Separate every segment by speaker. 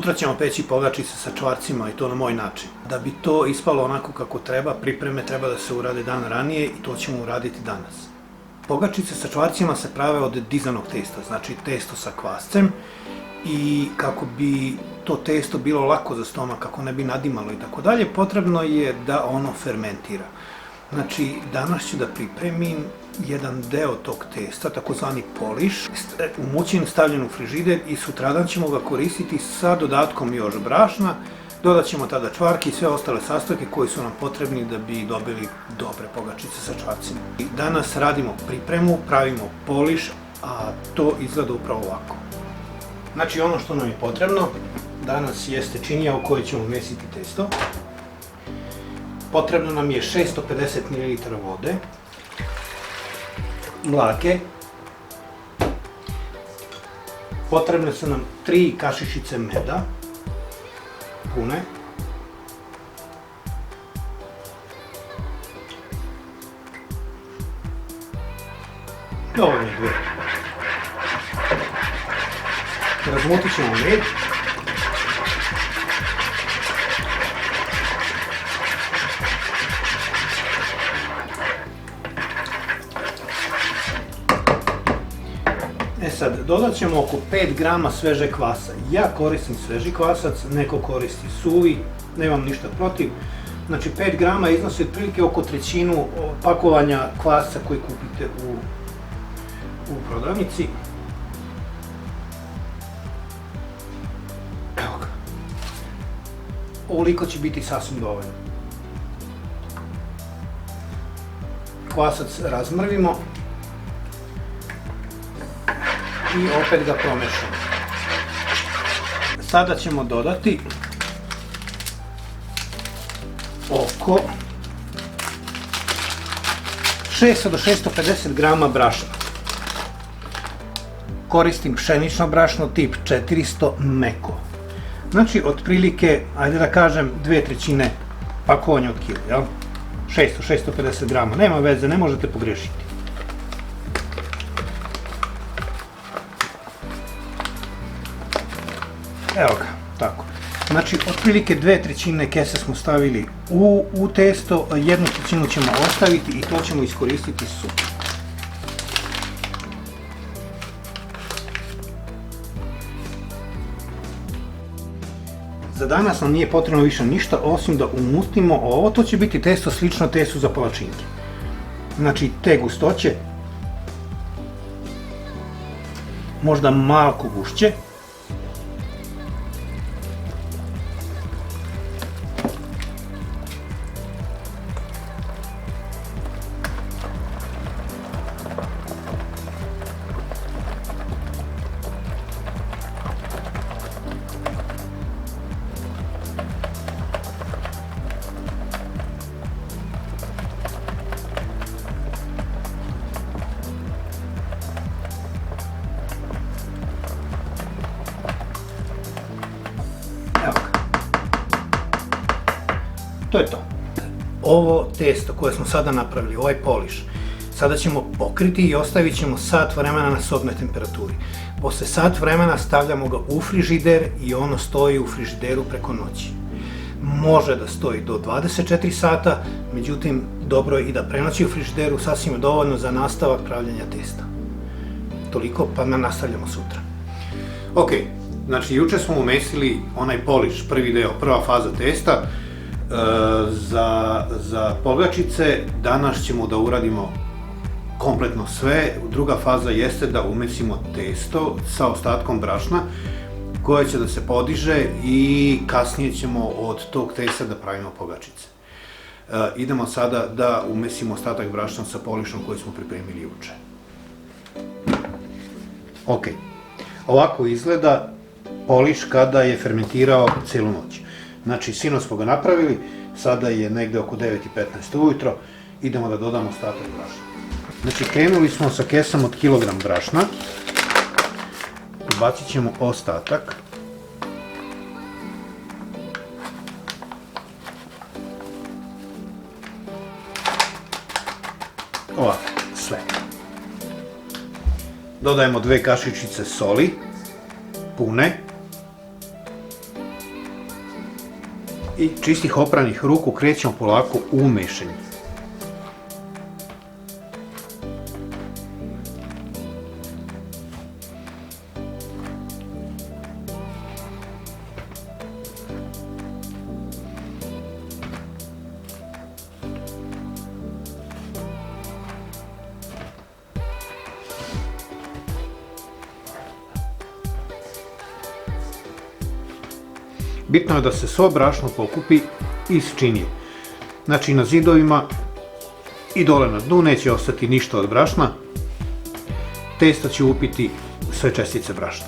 Speaker 1: Sutra ćemo peći pogačice sa čvarcima i to na moj način. Da bi to ispalo onako kako treba, pripreme treba da se urade dan ranije i to ćemo uraditi danas. Pogačice sa čvarcima se prave od dizanog testa, znači testo sa kvascem, i kako bi to testo bilo lako za stomak, kako ne bi nadimalo i tako dalje, potrebno je da ono fermentira. Znači, danas ću da pripremim jedan deo tog testa, takozvani poliš, umućen, stavljen u frižider i sutradan ćemo ga koristiti sa dodatkom još brašna. Dodat ćemo tada čvarke i sve ostale sastojke koji su nam potrebni da bi dobili dobre pogačice sa čvarcima. Danas radimo pripremu, pravimo poliš, a to izgleda upravo ovako. Znači, ono što nam je potrebno danas jeste činija u kojoj ćemo mesiti testo. Potrebno nam je 650 ml vode, mlake, potrebne su nam 3 kašičice meda, pune, dovoljno je 2. Razmotit ćemo med. Sad, dodat ćemo oko 5 grama sveže kvasa. Ja koristim sveži kvasac, neko koristi suvi, nemam ništa protiv. Znači, 5 grama iznosi otprilike oko trećinu pakovanja kvasa koji kupite u prodavnici. Evo ga. Ovoliko će biti sasvim dovoljno. Kvasac razmrvimo i opet ga promešamo. Sada ćemo dodati oko 600 do 650 grama brašna. Koristim pšenično brašno tip 400 meko. Znači, otprilike, ajde da kažem, 2/3 pakovanja od kila, jel? 600-650 grama, nema veze, ne možete pogrešiti. Evo ga, tako. Znači, otprilike 2/3 kese smo stavili u testo, 1/3 ćemo ostaviti i to ćemo iskoristiti sutra. Za danas nam nije potrebno više ništa osim da umutimo ovo, to će biti testo slično testu za palačinke. Znači, te gustoće, možda malko gušće. To je to. Ovo testo koje smo sada napravili, ovaj poliš, sada ćemo pokriti i ostavit ćemo sat vremena na sobnoj temperaturi. Posle sat vremena stavljamo ga u frižider i ono stoji u frižideru preko noći. Može da stoji do 24 sata, međutim, dobro je i da prenoći u frižideru, sasvim je dovoljno za nastavak pravljenja testa. Toliko, pa nastavljamo sutra. Ok, znači juče smo umesili onaj poliš, prvi deo, prva faza testa, za pogačice. Danas ćemo da uradimo kompletno sve. Druga faza jeste da umesimo testo sa ostatkom brašna koje će da se podiže i kasnije ćemo od tog testa da pravimo pogačice. Idemo sada da umesimo ostatak brašna sa polišom koji smo pripremili juče. Ok, ovako izgleda poliš kada je fermentirao celu noć. Znači, sinoć smo ga napravili, sada je negde oko 9:15 ujutro, idemo da dodamo ostatak brašna. Znači, krenuli smo sa kesom od kilogram brašna, ubacit ćemo ostatak. Ovako, sve. Dodajemo 2 kašičice soli, pune. i čistih opranih ruku krećemo polako u mešanje. Bitno je da se svo brašno pokupi iz činije. Znači na zidovima i dole na dnu neće ostati ništa od brašna. Testo će upiti sve čestice brašna.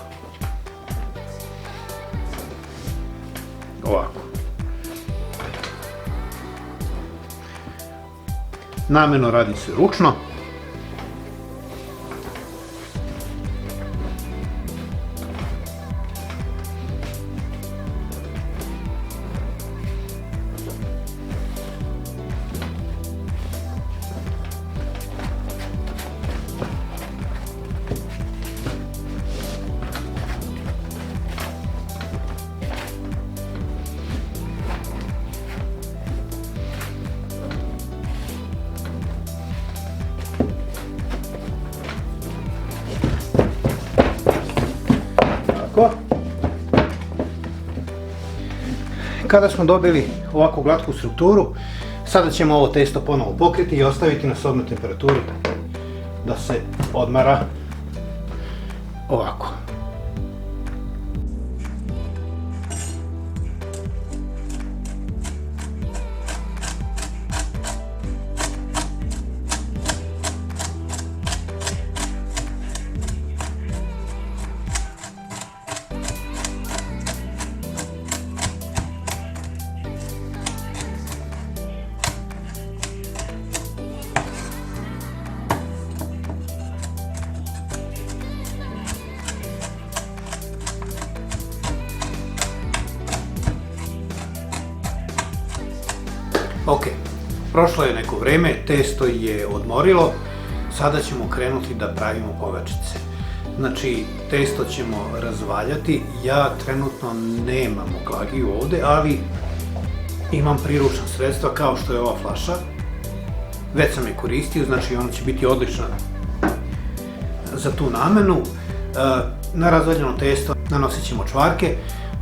Speaker 1: Ovako. Namerno radi se ručno. Kada smo dobili ovakvu glatku strukturu, sada ćemo ovo testo ponovo pokriti i ostaviti na sobnoj temperaturi da se odmara ovako. Ok, prošlo je neko vreme, testo je odmorilo, sada ćemo krenuti da pravimo pogačice. Znači, testo ćemo razvaljati, ja trenutno nemam oklagiju ovde, ali imam priručna sredstva kao što je ova flaša. Već sam je koristio, znači ona će biti odlična za tu namenu. Na razvaljeno testo nanosit ćemo čvarke.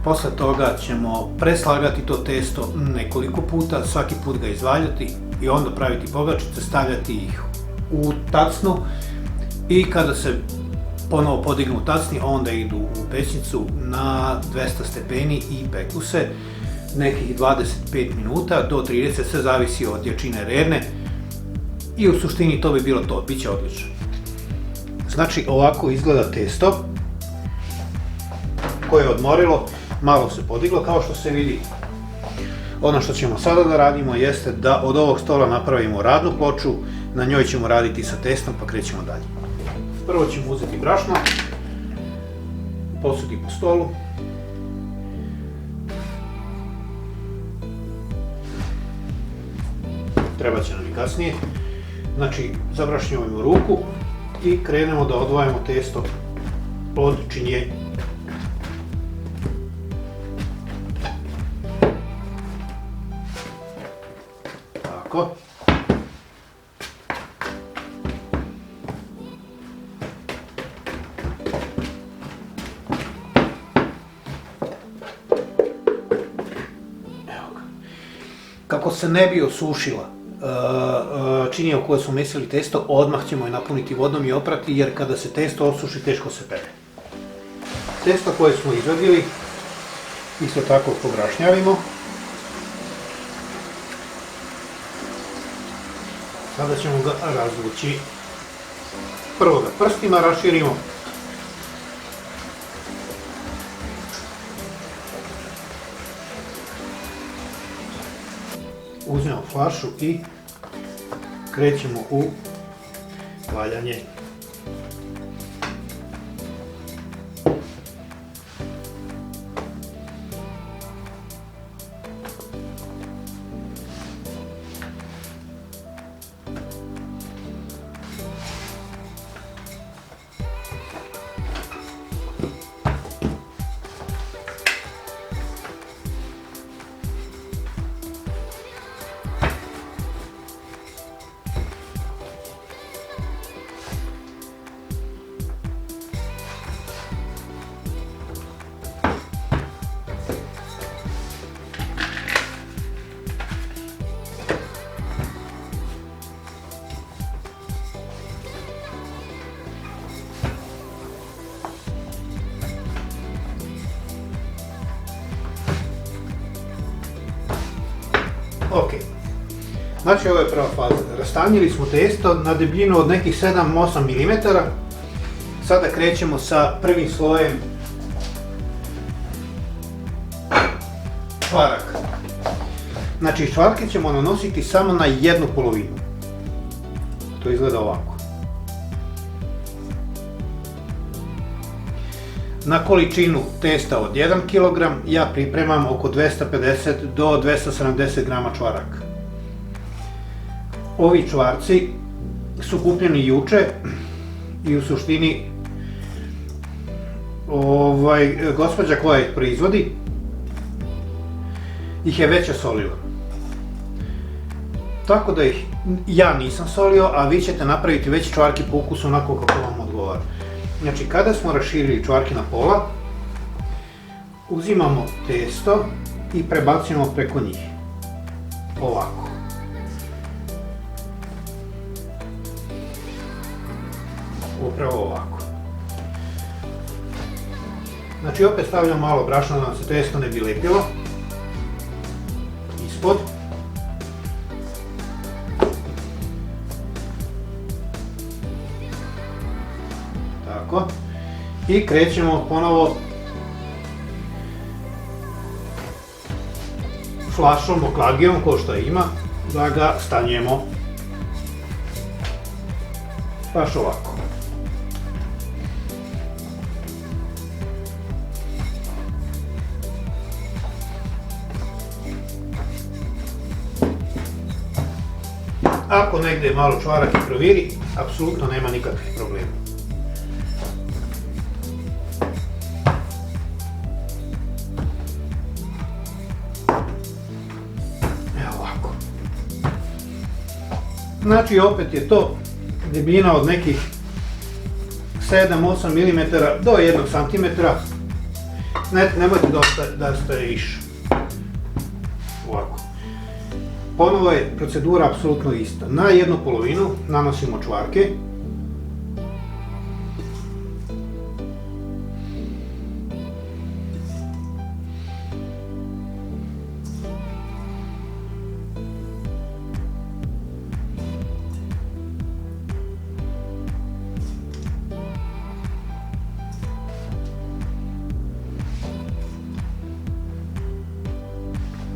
Speaker 1: Posle toga ćemo preslagati to testo nekoliko puta, svaki put ga izvaljati i onda praviti pogačice, stavljati ih u tacnu i kada se ponovo podignu u tacni, onda idu u pećnicu na 200 stepeni i peku se nekih 25 minuta do 30, sve zavisi od jačine rerne i u suštini to bi bilo to, bit će odlično. Znači ovako izgleda testo koje je odmorilo, malo se podiglo kao što se vidi. Ono što ćemo sada da radimo jeste da od ovog stola napravimo radnu ploču, na njoj ćemo raditi sa testom pa krećemo dalje. Prvo ćemo uzeti brašno, posuti po stolu. Treba će nam i kasnije. Znači, zabrašnjavamo ruku i krenemo da odvajamo testo od činjenja. Tako. Kako se ne bi osušila činija u kojoj smo mesili testo, odmah ćemo je napuniti vodom i oprati, jer kada se testo osuši, teško se pere. Testo koje smo izvadili, isto tako pobrašnjavimo. Sada ćemo ga razvući. Prvo ga prstima raširimo. Uzmemo flašu i krećemo u valjanje. Znači ovo je prva faza. Rastanjili smo testo na debljinu od nekih 7-8 mm. Sada krećemo sa prvim slojem čvaraka. Znači čvarke ćemo nanositi samo na jednu polovinu. To izgleda ovako. Na količinu testa od 1 kg ja pripremam oko 250 do 270 grama čvaraka. Ovi čvarci su kupljeni juče i u suštini gospođa koja ih proizvodi ih je već solila. Tako da ih ja nisam solio, a vi ćete napraviti već čvarke po ukusu onako kako vam odgovara. Znači kada smo raširili čvarke na pola, uzimamo testo i prebacujemo preko njih. Ovako. Upravo ovako. Znači opet stavljamo malo brašna da nam se testo ne bi lepilo. Ispod. Tako. I krećemo ponovo flašom, oklagijom, ko što ima, da ga stanjujemo baš ovako. Ako negdje malo čvarak i proviri, apsolutno nema nikakvih problema. Evo ovako. Znači opet je to debljina od nekih 7-8 mm do 1 cm. Nemojte da ste više. Ovako. Ponovo je procedura apsolutno ista. Na jednu polovinu nanosimo čvarke.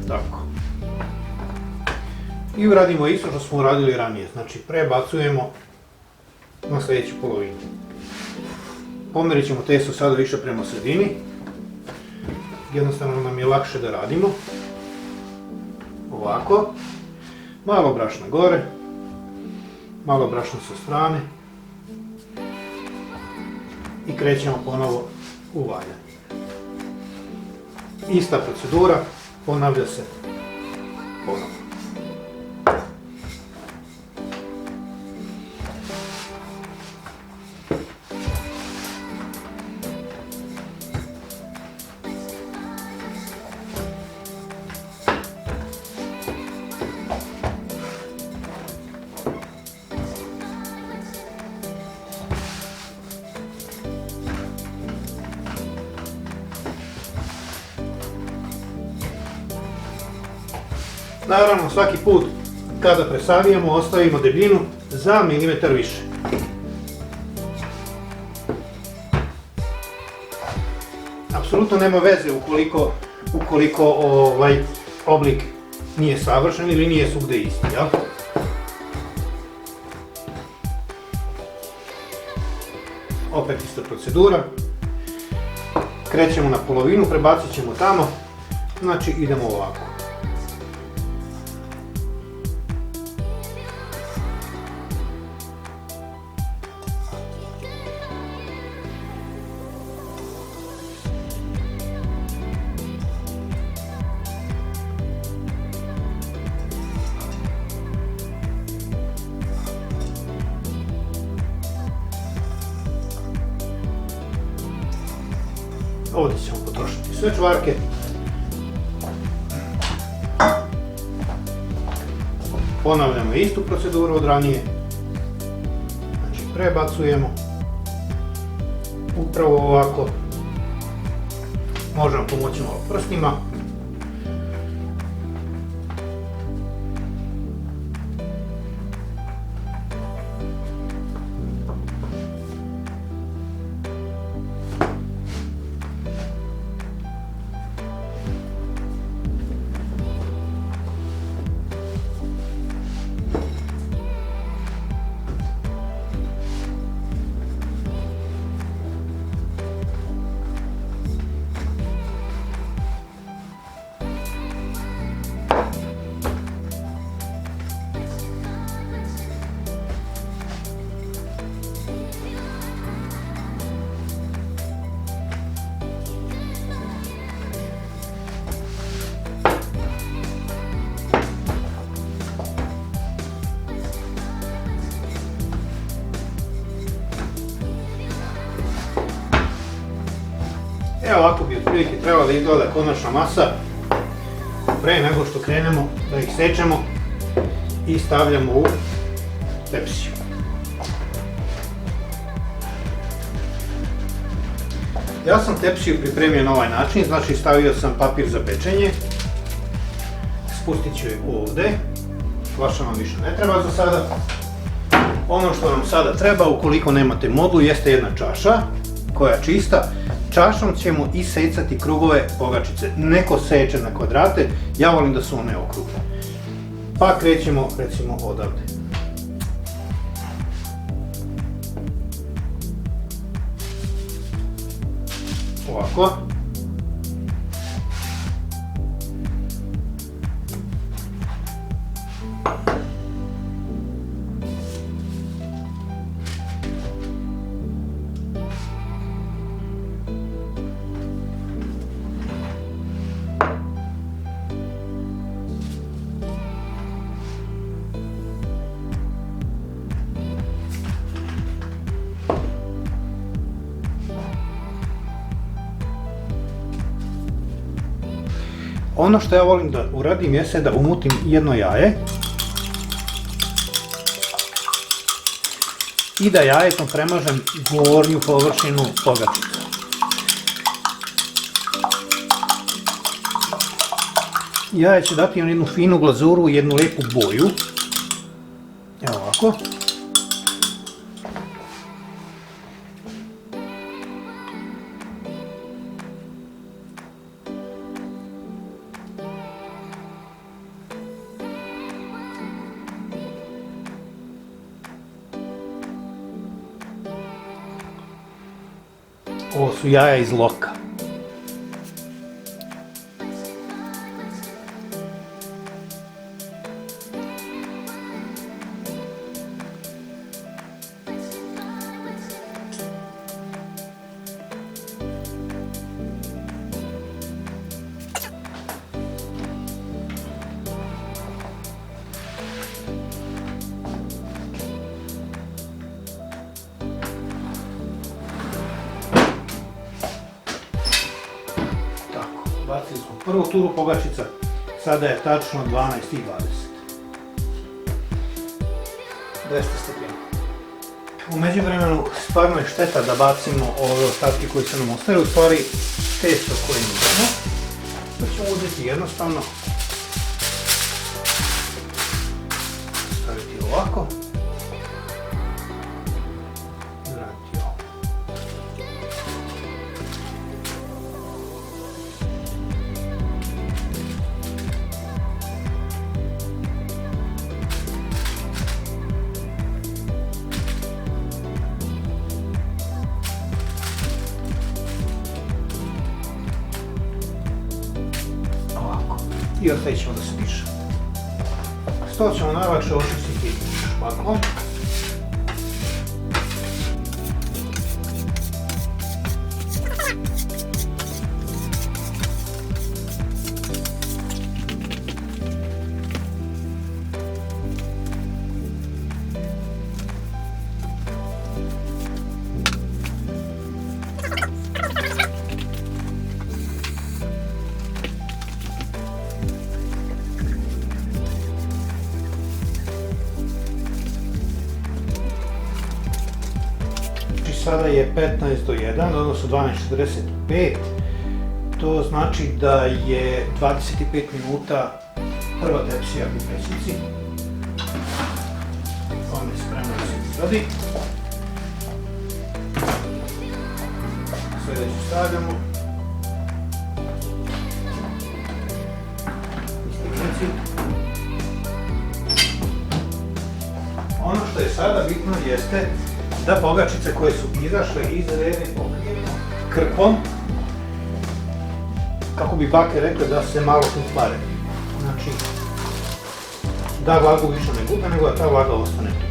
Speaker 1: Tako. I uradimo isto što smo uradili ranije, znači prebacujemo na sljedeću polovinu. Pomerit ćemo testo sada više prema sredini, jednostavno nam je lakše da radimo. Ovako, malo brašna gore, malo brašna sa strane i krećemo ponovo u valjanje. Ista procedura, ponavlja se ponovo. Naravno, svaki put kada presavijemo ostavimo debljinu za milimetar više. Apsolutno nema veze ukoliko oblik nije savršen ili nije svugdje isti, jel? Opet ista procedura. Krećemo na polovinu, prebacit ćemo tamo, znači idemo ovako. Ovdje ćemo potrošiti sve čvarke. Ponavljamo istu proceduru od ranije. Znači prebacujemo upravo ovako. Možemo pomoći malo prstima. Evo ovako bi otprilike trebala da izgleda konačna masa pre nego što krenemo da ih sečemo i stavljamo u tepsiju. Ja sam tepsiju pripremio na ovaj način, znači stavio sam papir za pečenje, spustit ću je ovdje, flaša nam više ne treba za sada. Ono što nam sada treba, ukoliko nemate modlu, jeste jedna čaša koja je čista. Čašom ćemo isecati krugove pogačice. Neko seče na kvadrate, ja volim da su one okrugle. Pa krećemo recimo odavde. Ovako. Ono što ja volim da uradim jeste da umutim jedno jaje i da jajetom premažem gornju površinu pogačice. Jaje će dati jednu finu glazuru i jednu lijepu boju. Evo ovako. Ovo su jaja iz loka. Bacili smo prvu turu pogačica, sada je tačno 12:20. 200 stepeni. U međuvremenu stvarno je šteta da bacimo ove ostatke koji se nam ostaju, u stvari testo koje imamo. To ćemo uzeti jednostavno, staviti ovako. I ostavit ćemo da se piše. To ćemo najlakše očistiti špaklom. Sada je 15:01, odnosno 12:45, to znači da je 25 minuta prva tepsija u pećnici. Ona je spremna da se izradi. Sljedeću stavljamo. Ono što je sada bitno jeste da pogačice koje su izašle iz rene pokrijemo krpom, kako bi bake rekle, da se malo uspare. Znači, da vlagu više ne gube, nego da ta vlaga ostane tu.